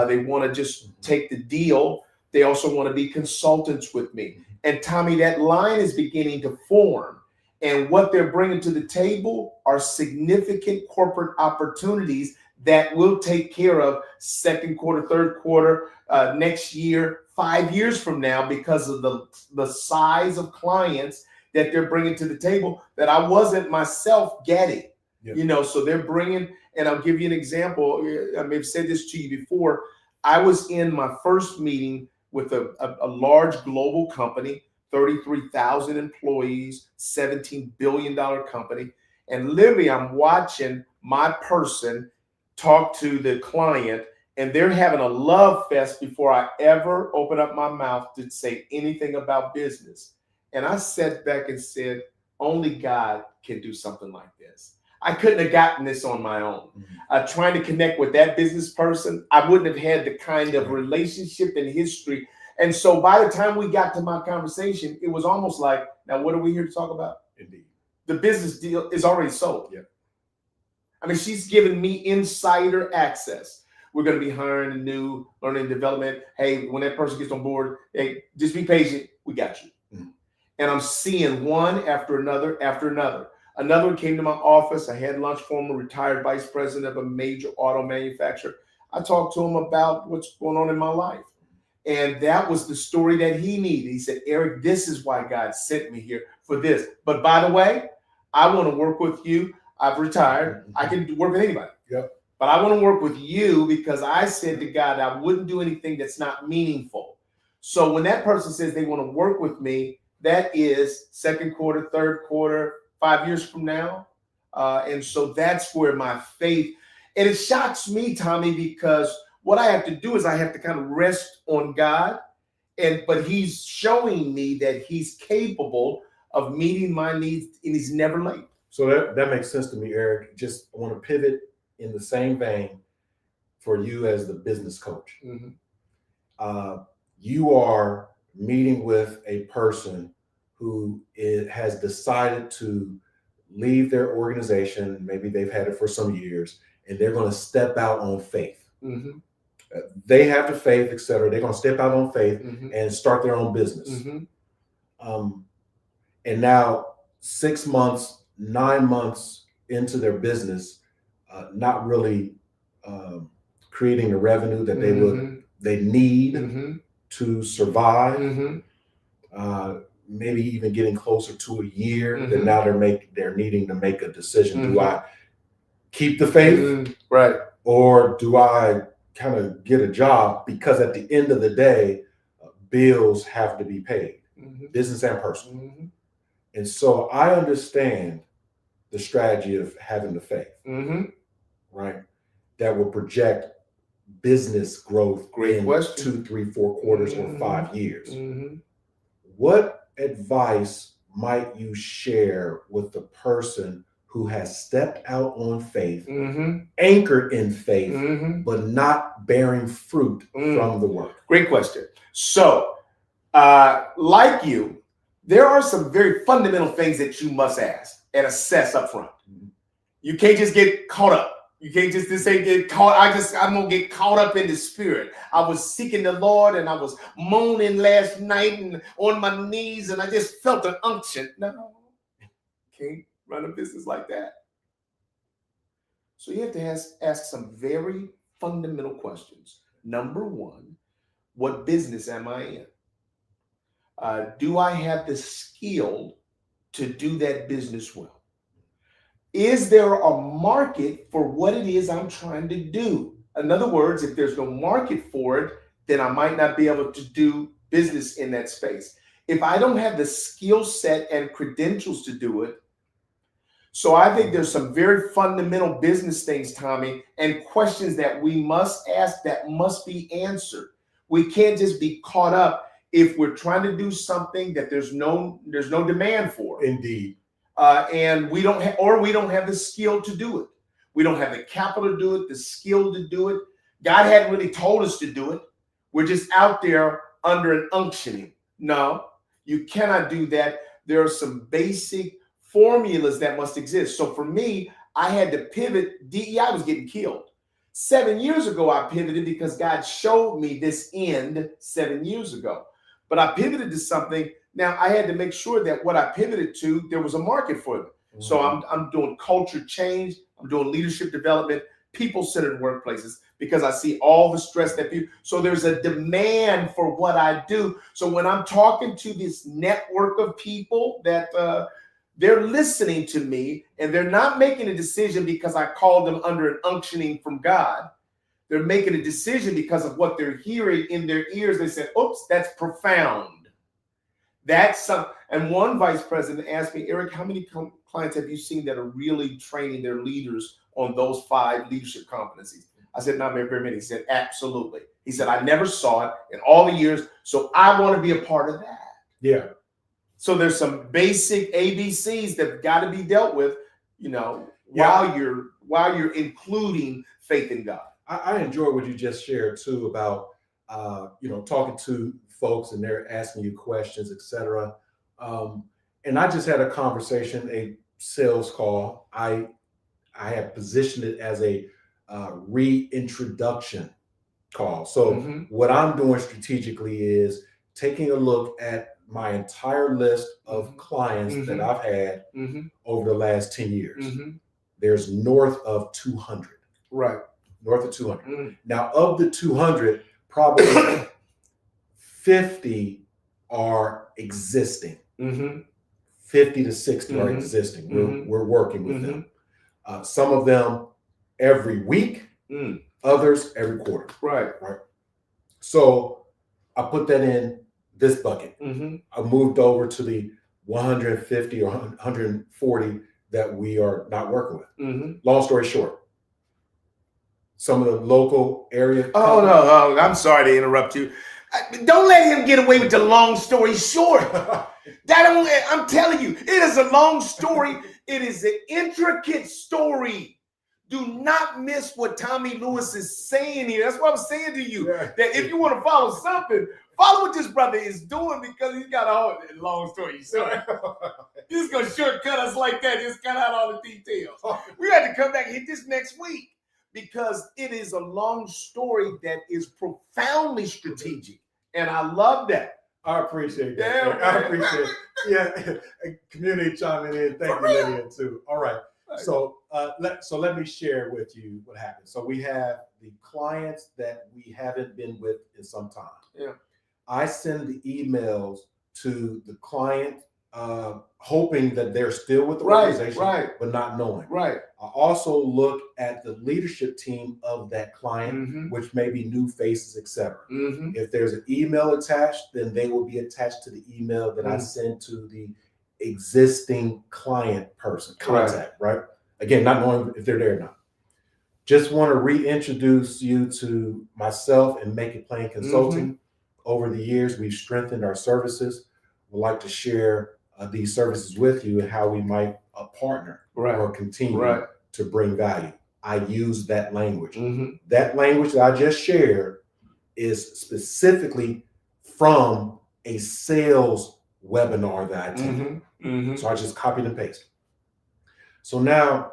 They want to just take the deal. They also want to be consultants with me. And Tommie, that line is beginning to form. And what they're bringing to the table are significant corporate opportunities that will take care of second quarter, third quarter, next year, 5 years from now, because of the size of clients that they're bringing to the table that I wasn't myself getting. Yep. So they're bringing, and I'll give you an example. I may have said this to you before. I was in my first meeting with a large global company, 33,000 employees, $17 billion company. And literally, I'm watching my person talk to the client, and they're having a love fest before I ever open up my mouth to say anything about business. And I sat back and said, only God can do something like this. I couldn't have gotten this on my own. Trying to connect with that business person, I wouldn't have had the kind of relationship and history. And so by the time we got to my conversation, it was almost like, now what are we here to talk about? Indeed. The business deal is already sold. Yeah. I mean, she's given me insider access. We're going to be hiring a new learning and development. Hey, when that person gets on board, hey, just be patient. We got you. And I'm seeing one after another after another. Another one came to my office. I had lunch for him, a retired vice president of a major auto manufacturer. I talked to him about what's going on in my life. And that was the story that he needed. He said, Eric, this is why God sent me here for this. But by the way, I want to work with you. I've retired. I can work with anybody. Yep. But I want to work with you because I said to God, I wouldn't do anything that's not meaningful. So when that person says they want to work with me, that is second quarter, third quarter, 5 years from now. And so that's where my faith, and it shocks me, Tommie, because what I have to do is I have to kind of rest on God. But he's showing me that he's capable of meeting my needs, and he's never late. So that makes sense to me, Eric. Just I want to pivot in the same vein for you as the business coach. You are meeting with a person who has decided to leave their organization. Maybe they've had it for some years, and they're going to step out on faith. They have the faith, et cetera. They're going to step out on faith and start their own business. And now 6 months, 9 months into their business, not really creating the revenue that they need to survive. Maybe even getting closer to a year. That now they're needing to make a decision. Do I keep the faith, right, or do I kind of get a job? Because at the end of the day, bills have to be paid, business and personal. And so I understand the strategy of having the faith, right? That will project business growth in 2, 3, 4 quarters or 5 years. What advice might you share with the person who has stepped out on faith, anchored in faith, but not bearing fruit from the work? Great question. So, like you, there are some very fundamental things that you must ask and assess up front. You can't just get caught up. You can't just say get caught. I'm gonna get caught up in the spirit. I was seeking the Lord and I was moaning last night and on my knees and I just felt an unction. No, can't run a business like that. So you have to ask some very fundamental questions. Number one, what business am I in? Do I have the skill to do that business well? Is there a market for what it is I'm trying to do? In other words, if there's no market for it, then I might not be able to do business in that space. If I don't have the skill set and credentials to do it, so I think there's some very fundamental business things, Tommie, and questions that we must ask that must be answered. We can't just be caught up if we're trying to do something that there's no demand for. Indeed. And we don't have the skill to do it. We don't have the capital to do it, the skill to do it. God hadn't really told us to do it. We're just out there under an unctioning. No, you cannot do that. There are some basic formulas that must exist. So for me, I had to pivot. DEI was getting killed. 7 years ago, I pivoted because God showed me this end 7 years ago. But I pivoted to something. Now I had to make sure that what I pivoted to, there was a market for it. So I'm doing culture change. I'm doing leadership development, people-centered workplaces, because I see all the stress that people, so there's a demand for what I do. So when I'm talking to this network of people that they're listening to me and they're not making a decision because I called them under an unctioning from God. they're making a decision because of what they're hearing in their ears. They said, oops, that's profound. That's some. And one vice president asked me, Eric, how many clients have you seen that are really training their leaders on those 5 leadership competencies? I said, not very many. He said, absolutely. He said, I never saw it in all the years, so I want to be a part of that. Yeah. So there's some basic ABCs that got to be dealt with, while you're including faith in God. I enjoy what you just shared too about talking to folks and they're asking you questions, etc. And I just had a conversation, a sales call. I have positioned it as a reintroduction call. So what I'm doing strategically is taking a look at my entire list of clients that I've had over the last 10 years. There's north of 200. Right. North of 200. Now, of the 200, probably 50 are existing. 50 to 60 are existing. We're working with them. Some of them every week, others every quarter. Right. So I put that in this bucket. I moved over to the 150 or 140 that we are not working with. Long story short, some of the local area. No, I'm sorry to interrupt you. Don't let him get away with the long story short. I'm telling you, it is a long story. It is an intricate story. Do not miss what Tommie Lewis is saying here. That's what I'm saying to you. That if you want to follow something, follow what this brother is doing, because he's got a long story short. He's going to shortcut us like that. Just cut out all the details. We got to come back and hit this next week, because it is a long story that is profoundly strategic. And I love that. I appreciate that. I appreciate it. Yeah, community chiming in. Thank you, Lillian, too. All right. So let me share with you what happened. So we have the clients that we haven't been with in some time. Yeah. I send the emails to the client, hoping that they're still with the organization, but not knowing. Right. I also look at the leadership team of that client, which may be new faces, etc. If there's an email attached, then they will be attached to the email that I send to the existing client person contact, right? Again, not knowing if they're there or not. Just want to reintroduce you to myself and Make It Plain Consulting. Over the years, we've strengthened our services. We'd like to share these services with you and how we might partner or continue to bring value. I use that language. That language that I just shared is specifically from a sales webinar that I attended. So I just copied and pasted. So now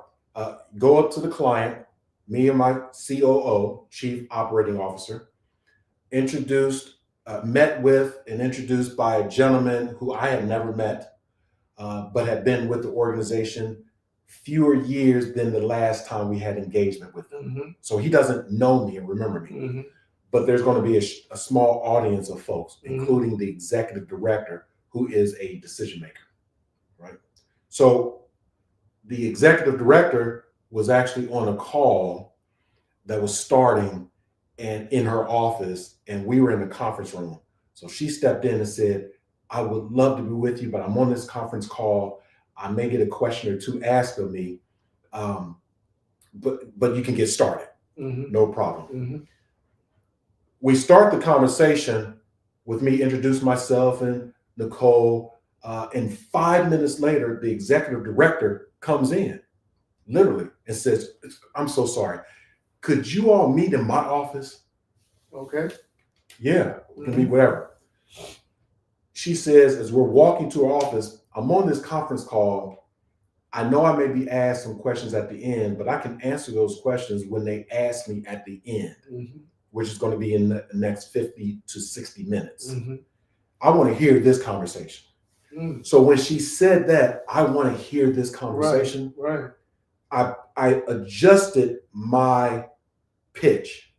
go up to the client, me and my COO, Chief Operating Officer, met with and introduced by a gentleman who I had never met, but had been with the organization fewer years than the last time we had engagement with him. So he doesn't know me and remember me, but there's going to be a small audience of folks, including the executive director, who is a decision maker, right? So the executive director was actually on a call that was starting and in her office, and we were in the conference room. So she stepped in and said, I would love to be with you, but I'm on this conference call. I may get a question or two asked of me, but you can get started. No problem. We start the conversation with me introducing myself and Nicole, and 5 minutes later, the executive director comes in, literally, and says, I'm so sorry. Could you all meet in my office? Okay. Yeah, we can meet whatever. She says, as we're walking to her office, I'm on this conference call. I know I may be asked some questions at the end, but I can answer those questions when they ask me at the end, which is going to be in the next 50 to 60 minutes. I want to hear this conversation. So when she said that, I want to hear this conversation. Right. I adjusted my pitch,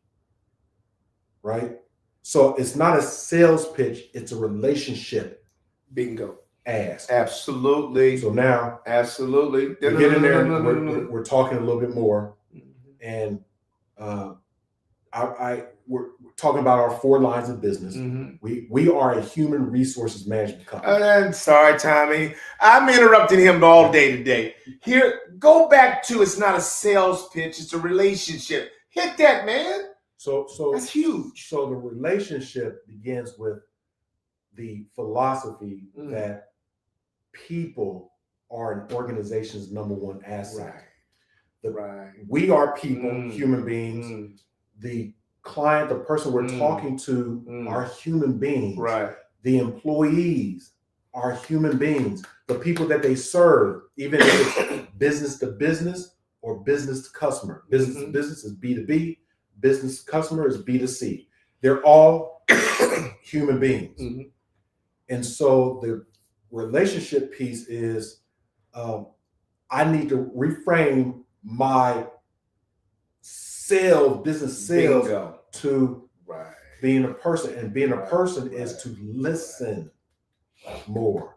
right? So it's not a sales pitch, it's a relationship. Bingo. Ask. Absolutely. So now, absolutely. We get in there, we're talking a little bit more. And we're talking about our 4 lines of business. We are a human resources management company. I'm sorry, Tommie. I'm interrupting him all day today. Here, go back to it's not a sales pitch, it's a relationship. Hit that, man. So That's huge. So the relationship begins with the philosophy that people are an organization's number one asset. We are people, human beings. The client, the person we're talking to are human beings. The employees are human beings. The people that they serve, even if it's business to business or business to customer. Business to business is B2B. Business to customer is B2C. They're all human beings. And so the relationship piece is I need to reframe my business sales to being a person. And being a person is to listen more.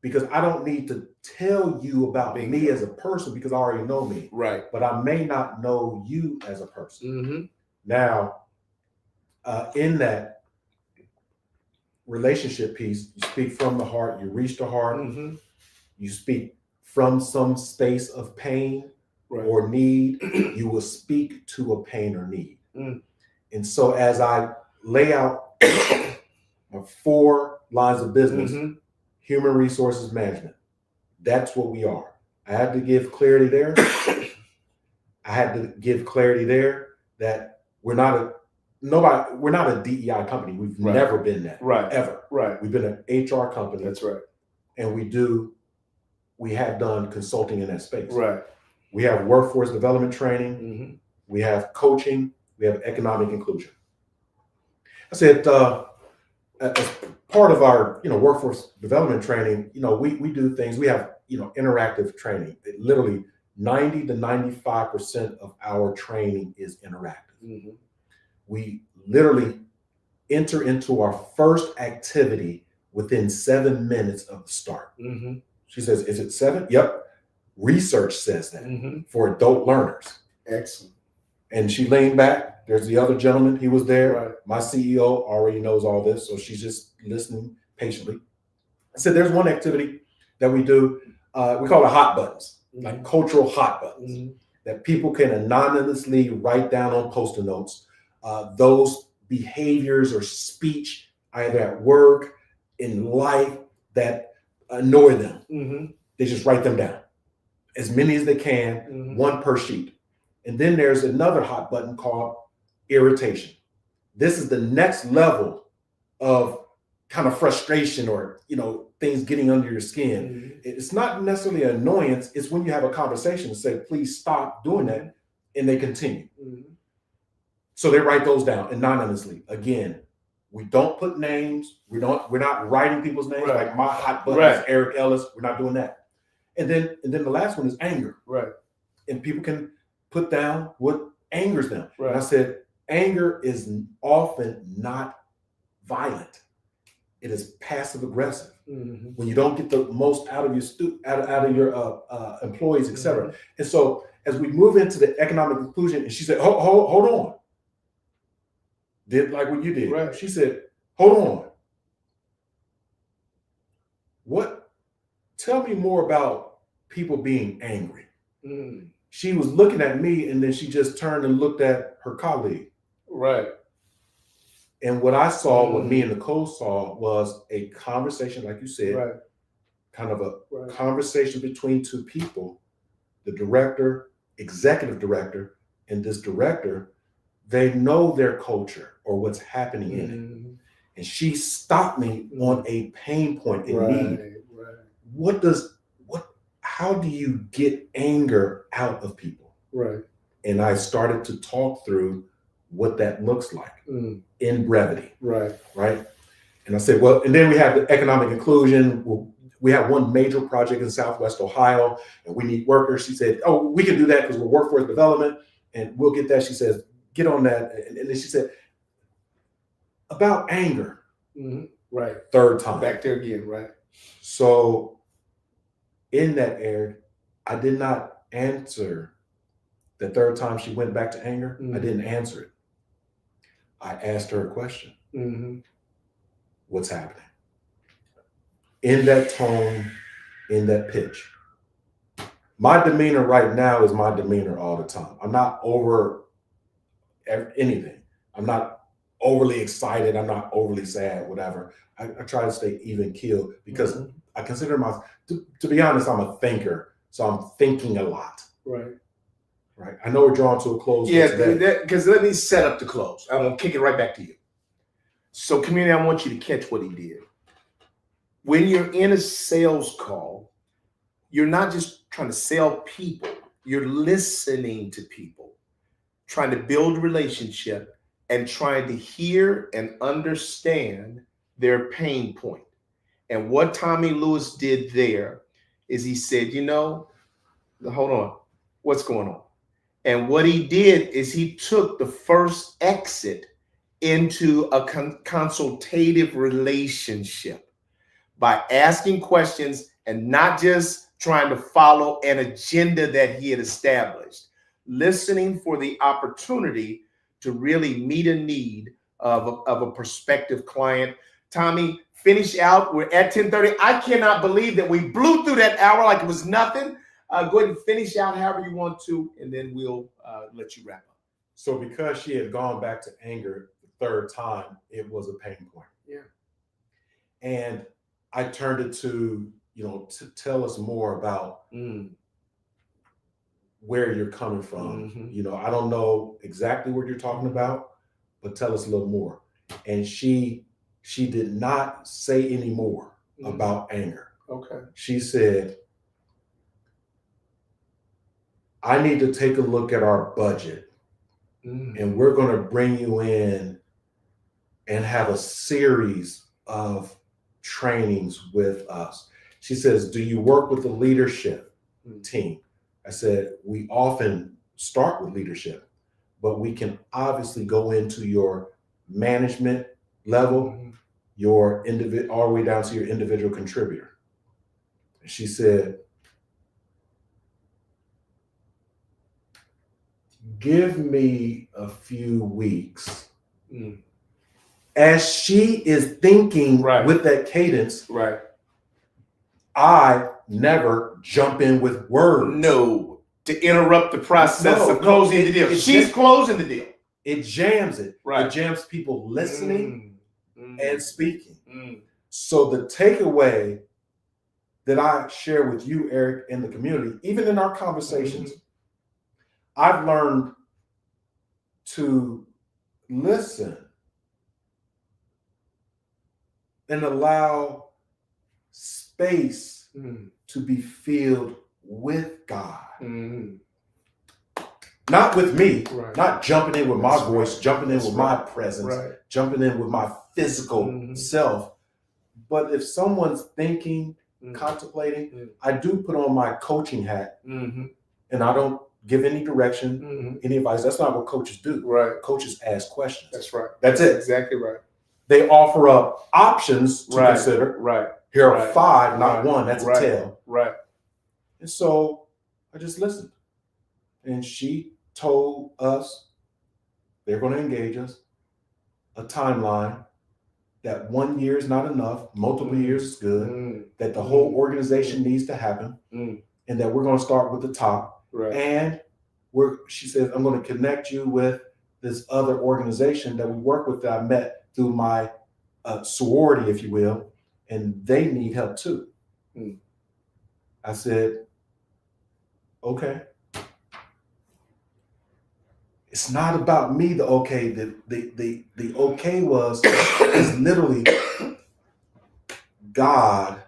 Because I don't need to tell you about me as a person because I already know me. But I may not know you as a person. Now, in that relationship piece, you speak from the heart, you reach the heart, you speak from some space of pain or need, you will speak to a pain or need. And so as I lay out my 4 lines of business, human resources management, that's what we are. I had to give clarity there. I had to give clarity there that we're not a DEI company. We've never been that, ever. We've been an HR company. That's right. And we have done consulting in that space. We have workforce development training. We have coaching. We have economic inclusion. I said, as part of our, workforce development training, we do things. We have, interactive training. Literally 90 to 95% of our training is interactive. We literally enter into our first activity within 7 minutes of the start. She says, is it 7? Yep. Research says that for adult learners. Excellent. And she leaned back. There's the other gentleman. He was there. My CEO already knows all this. So she's just listening patiently. I said, there's one activity that we do. We call it hot buttons, like cultural hot buttons that people can anonymously write down on Post-it notes. Those behaviors or speech, either at work, in life, that annoy them. They just write them down. As many as they can, 1 per sheet. And then there's another hot button called irritation. This is the next level of kind of frustration or, things getting under your skin. It's not necessarily an annoyance. It's when you have a conversation and say, please stop doing that. And they continue. So they write those down anonymously. Again, we don't put names. We're not writing people's names. Like my hot button is Eric Ellis. We're not doing that. And then the last one is anger. And people can put down what angers them. And I said, anger is often not violent. It is passive aggressive. When you don't get the most out of your employees, et cetera. And so as we move into the economic inclusion, and she said, hold on. Did like what you did. She said, hold on. Tell me more about people being angry. She was looking at me and then she just turned and looked at her colleague. And what I saw, what me and Nicole saw, was a conversation, like you said, kind of a conversation between 2 people, the director, executive director, and this director. They know their culture or what's happening in it. And she stopped me on a pain point in need. How do you get anger out of people? And I started to talk through what that looks like in brevity. And I said, well, and then we have the economic inclusion. We have one major project in Southwest Ohio and we need workers. She said, oh, we can do that because we're workforce development and we'll get that. She says, get on that. And then she said, about anger. Third time. Back there again, So in that area, I did not answer the third time she went back to anger. I didn't answer it. I asked her a question. Mm-hmm. What's happening? In that tone, in that pitch. My demeanor right now is my demeanor all the time. I'm not over anything. I'm not overly excited. I'm not overly sad, whatever. I try to stay even keeled because I consider myself, to be honest, I'm a thinker. So I'm thinking a lot. Right. Right. I know we're drawn to a close. Yeah, because let me set up the close. I'm going to kick it right back to you. So, community, I want you to catch what he did. When you're in a sales call, you're not just trying to sell people. You're listening to people, trying to build a relationship and trying to hear and understand their pain point. And what Tommie Lewis did there is he said, hold on, what's going on? And what he did is he took the first exit into a consultative relationship by asking questions and not just trying to follow an agenda that he had established, listening for the opportunity to really meet a need of a prospective client. Tommie, finish out. We're at 10:30. I cannot believe that we blew through that hour like it was nothing. Go ahead and finish out however you want to, and then we'll let you wrap up. So because she had gone back to anger the third time, it was a pain point. Yeah. And I turned it to tell us more about where you're coming from. Mm-hmm. I don't know exactly what you're talking about, but tell us a little more. And she did not say any more about anger. Okay. She said, I need to take a look at our budget and we're going to bring you in and have a series of trainings with us. She says, do you work with the leadership team? I said, we often start with leadership, but we can obviously go into your management level, your individual, all the way down to your individual contributor. And she said, give me a few weeks. As she is thinking with that cadence, I never jump in with words. No, to interrupt the process of closing the deal. She's closing the deal. It jams it. Right. It jams people listening and speaking. So the takeaway that I share with you, Eric, and the community, even in our conversations, I've learned to listen and allow space to be filled with God. Not with me, not jumping in with my voice, jumping in with my presence, jumping in with my physical self. But if someone's thinking, contemplating, I do put on my coaching hat and I don't give any direction, any advice. That's not what coaches do. Coaches ask questions. That's right. That's it. Exactly right. They offer up options to consider. Here are 5, not 1. That's a tell. And so I just listened. And she told us they're going to engage us, a timeline, that 1 year is not enough, multiple years is good, that the whole organization needs to happen, and that we're going to start with the top. And she says, I'm going to connect you with this other organization that we work with that I met through my sorority, if you will, and they need help too. I said, okay. It's not about me, the okay. The okay is literally, God,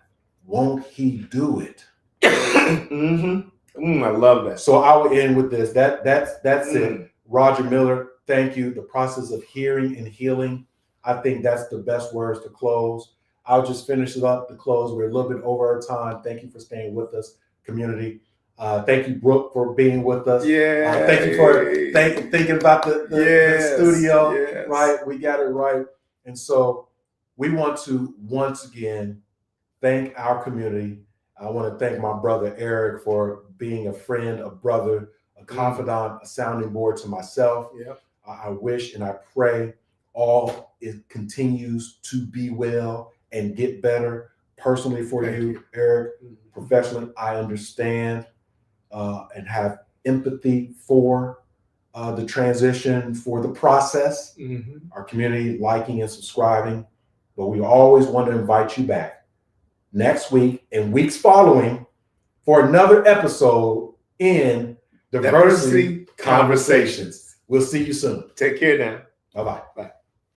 won't he do it? I love that. So I will end with this. That's it. Roger Miller, thank you. The process of hearing and healing. I think that's the best words to close. I'll just finish it up to close. We're a little bit over our time. Thank you for staying with us, community. Thank you, Brooke, for being with us. Thank you for thinking about the studio. Right, we got it right. And so we want to once again thank our community. I want to thank my brother Eric for being a friend, a brother, a confidant, a sounding board to myself. I wish and I pray all it continues to be well and get better. Personally for you, Eric, professionally, I understand and have empathy for the transition, for the process, our community liking and subscribing. But we always want to invite you back next week and weeks following for another episode in Diversity Conversations. We'll see you soon. Take care now. Bye-bye. Bye.